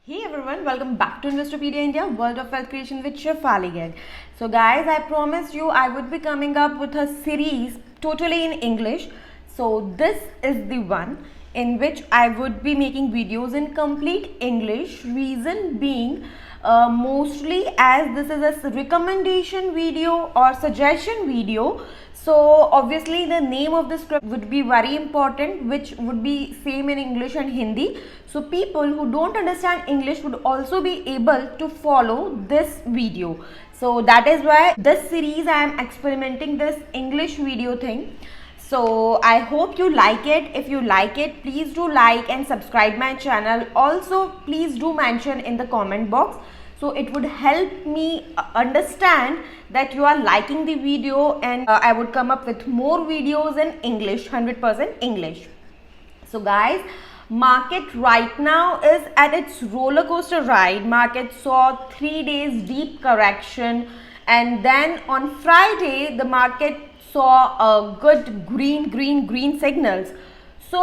Hey everyone, welcome back to Investopedia India, World of Wealth Creation with Chef Ali. So guys, I promised you I would be coming up with a series totally in English. So this is the one in which I would be making videos in complete English. Reason being, mostly as this is a recommendation video or suggestion video. So obviously the name of the script would be very important, which would be same in English and Hindi. So people who don't understand English would also be able to follow this video. So that is why this series I am experimenting this English video thing. So I hope you like it. If you like it, please do like and subscribe my channel. Also please do mention in the comment box. So it would help me understand that you are liking the video, and I would come up with more videos in English, 100% English. So guys, market right now is at its roller coaster ride. Market saw 3 days deep correction, and then on Friday the market saw a good green signals. So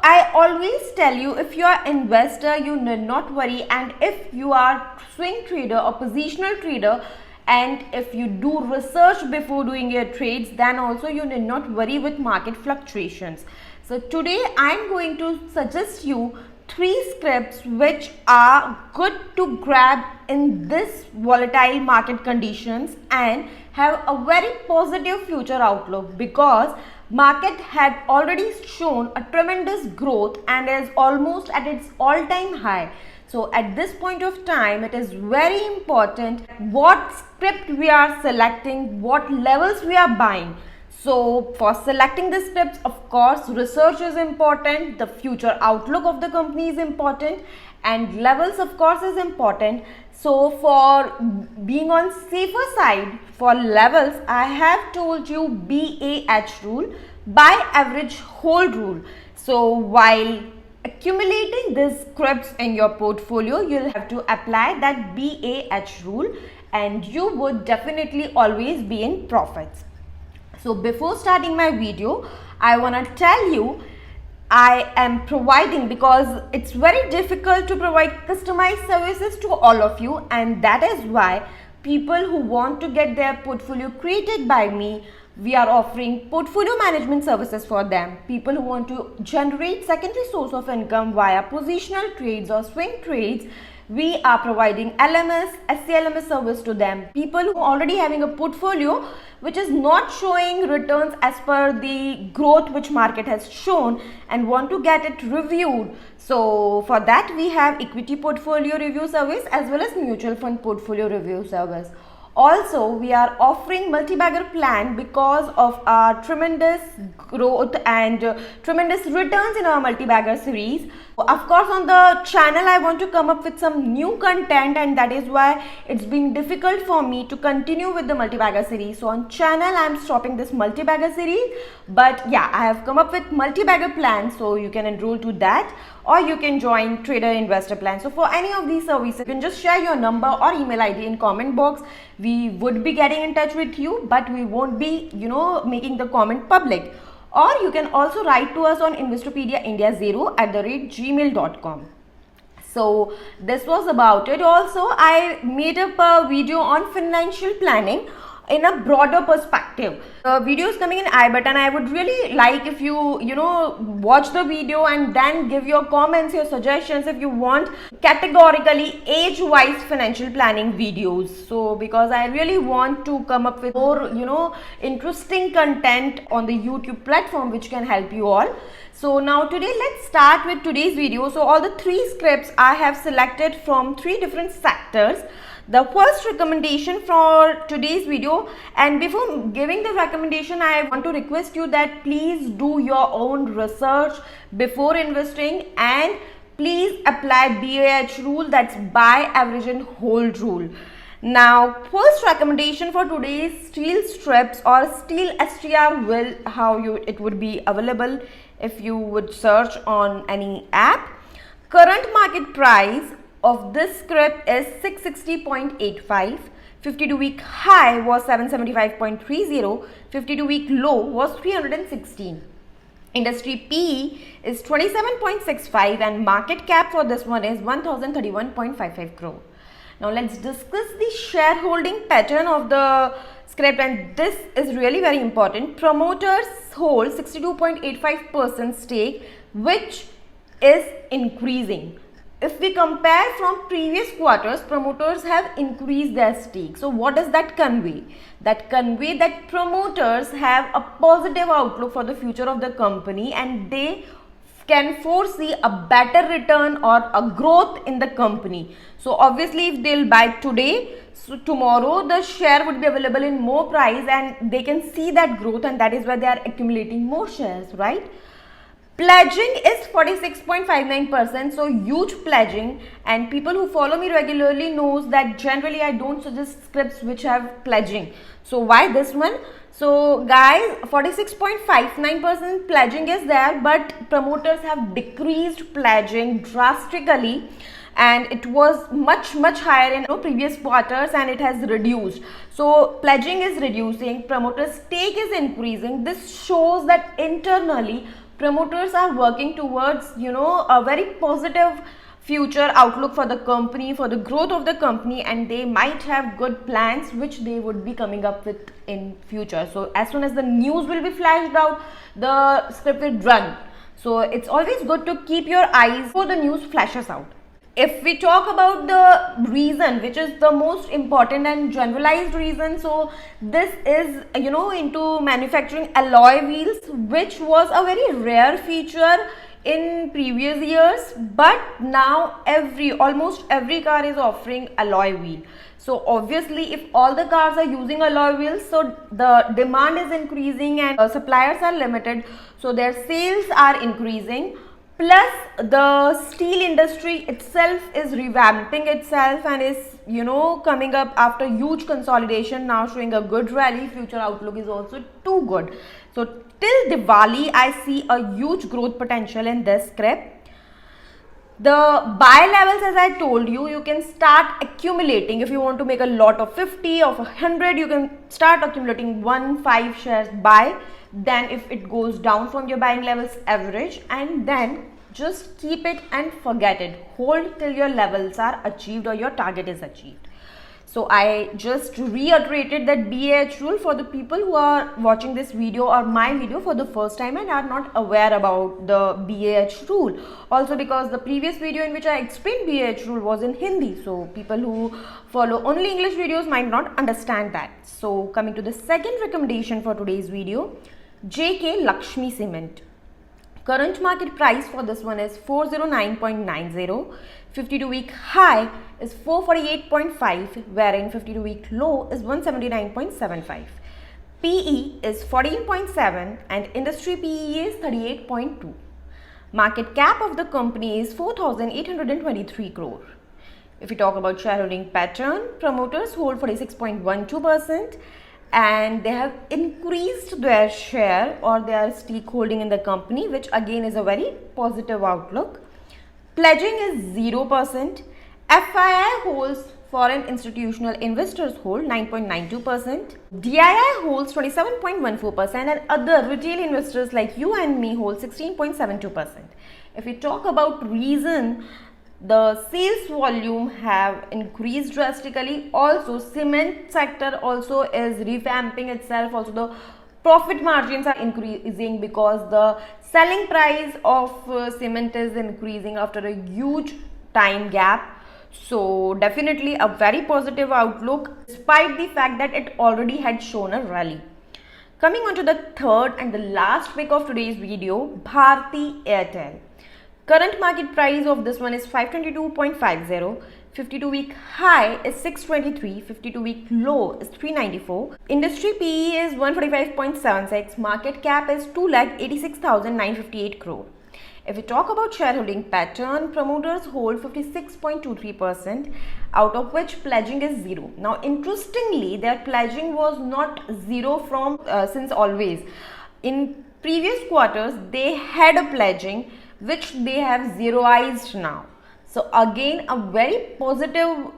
I always tell you, if you are investor, you need not worry, and if you are swing trader or positional trader, and if you do research before doing your trades, then also you need not worry with market fluctuations. So today I am going to suggest you 3 scripts which are good to grab in this volatile market conditions and have a very positive future outlook, because market had already shown a tremendous growth and is almost at its all-time high. So at this point of time, it is very important what script we are selecting, what levels we are buying. So for selecting the scripts, of course, research is important, the future outlook of the company is important, and levels of course is important. So for being on safer side, for levels, I have told you BAH rule, buy average hold rule. So while accumulating these scripts in your portfolio, you'll have to apply that BAH rule, and you would definitely always be in profits. So before starting my video, I want to tell you I am providing, because it's very difficult to provide customized services to all of you, and that is why people who want to get their portfolio created by me, we are offering portfolio management services for them. People who want to generate secondary source of income via positional trades or swing trades, we are providing LMS, SCLMS service to them. People who are already having a portfolio which is not showing returns as per the growth which market has shown and want to get it reviewed. So for that we have equity portfolio review service as well as mutual fund portfolio review service. Also, we are offering multi-bagger plan because of our tremendous growth and tremendous returns in our multi-bagger series. Of course, on the channel, I want to come up with some new content, and that is why it's been difficult for me to continue with the multi-bagger series. So on channel, I'm stopping this multi-bagger series. But yeah, I have come up with multi-bagger plan, so you can enroll to that, or you can join trader investor plan. So for any of these services, you can just share your number or email ID in comment box. We would be getting in touch with you, but we won't be, making the comment public. Or you can also write to us on investopedia.india0@gmail.com. So this was about it. Also, I made up a video on financial planning in a broader perspective. The video is coming in I button. I would really like if you watch the video and then give your comments, your suggestions, if you want categorically age wise financial planning videos. So because I really want to come up with more interesting content on the YouTube platform which can help you all. So now today let's start with today's video. So all the 3 scripts I have selected from 3 different sectors. The first recommendation for today's video, and before giving the recommendation, I want to request you that please do your own research before investing, and please apply BAH rule, that's buy average and hold rule. Now first recommendation for today's steel strips or steel STR will, it would be available if you would search on any app. Current market price of this script is 660.85. 52-week high was 775.30. 52-week low was 316. Industry PE is 27.65 and market cap for this one is 1031.55 crore. Now let's discuss the shareholding pattern of the script, and this is really very important. Promoters hold 62.85% stake, which is increasing. If we compare from previous quarters, promoters have increased their stake. So what does that convey? That convey that promoters have a positive outlook for the future of the company and they can foresee a better return or a growth in the company. So obviously if they'll buy today, so tomorrow the share would be available in more price and they can see that growth, and that is why they are accumulating more shares, right? Pledging is 46.59%, so huge pledging, and people who follow me regularly knows that generally I don't suggest scripts which have pledging. So why this one? So guys, 46.59% pledging is there, but promoters have decreased pledging drastically, and it was much higher in previous quarters and it has reduced. So pledging is reducing, promoter stake is increasing. This shows that internally promoters are working towards a very positive future outlook for the company, for the growth of the company, and they might have good plans which they would be coming up with in future. So as soon as the news will be flashed out, the script will run. So it's always good to keep your eyes before the news flashes out. If we talk about the reason, which is the most important and generalized reason, so this is into manufacturing alloy wheels, which was a very rare feature in previous years, but now almost every car is offering alloy wheel. So obviously if all the cars are using alloy wheels, so the demand is increasing and suppliers are limited, so their sales are increasing. Plus the steel industry itself is revamping itself and is coming up after huge consolidation, now showing a good rally. Future outlook is also too good. So till Diwali I see a huge growth potential in this script. The buy levels, as I told you, you can start accumulating. If you want to make a lot of 50 of 100, you can start accumulating 5 shares buy. Then if it goes down from your buying levels, average, and then just keep it and forget it. Hold till your levels are achieved or your target is achieved. So I just reiterated that BAH rule for the people who are watching this video or my video for the first time and are not aware about the BAH rule. Also because the previous video in which I explained BAH rule was in Hindi, so people who follow only English videos might not understand that. So coming to the second recommendation for today's video, JK Lakshmi Cement. Current market price for this one is 409.90. 52-week high is 448.5, wherein 52-week low is 179.75. PE is 14.7 and industry PE is 38.2. Market cap of the company is 4,823 crore. If we talk about shareholding pattern, promoters hold 46.12%. and they have increased their share or their stake holding in the company, which again is a very positive outlook. Pledging is 0%. FII holds, foreign institutional investors hold 9.92%. DII holds 27.14% and other retail investors like you and me hold 16.72%. If we talk about reason, the sales volume have increased drastically. Also cement sector also is revamping itself. Also the profit margins are increasing because the selling price of cement is increasing after a huge time gap. So definitely a very positive outlook despite the fact that it already had shown a rally. Coming on to the third and the last pick of today's video, Bharti Airtel. Current market price of this one is 522.50. 52-week high is 623. 52-week low is 394. Industry PE is 145.76. Market cap is 2,86,958 crore. If we talk about shareholding pattern, promoters hold 56.23%, out of which pledging is 0. Now interestingly, their pledging was not 0 from since always. In previous quarters, they had a pledging which they have zeroized now. So again a very positive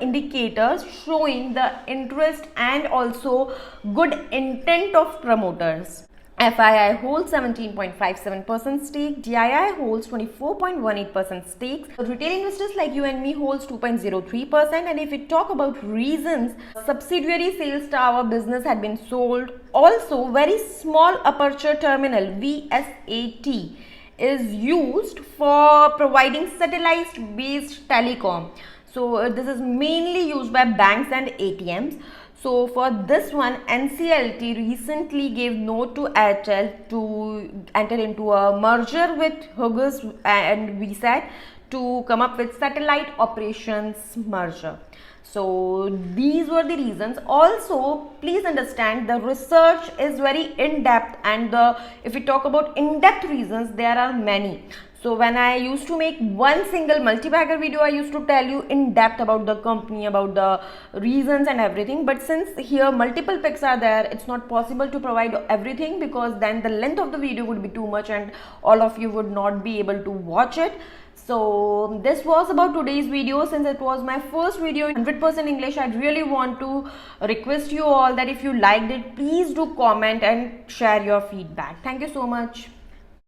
indicators showing the interest and also good intent of promoters. FII holds 17.57% stake, DII holds 24.18% stakes. Retail investors like you and me holds 2.03%. And if we talk about reasons, subsidiary sales tower business had been sold. Also, very small aperture terminal VSAT is used for providing satellite based telecom. So this is mainly used by banks and ATMs. So for this one, NCLT recently gave note to Airtel to enter into a merger with Hughes and VSAT to come up with satellite operations merger. So these were the reasons. Also, please understand the research is very in-depth, and if we talk about in-depth reasons, there are many. So when I used to make one single multi-bagger video, I used to tell you in depth about the company, about the reasons and everything. But since here multiple picks are there, it's not possible to provide everything, because then the length of the video would be too much and all of you would not be able to watch it. So this was about today's video. Since it was my first video in 100% English, I really want to request you all that if you liked it, please do comment and share your feedback. Thank you so much.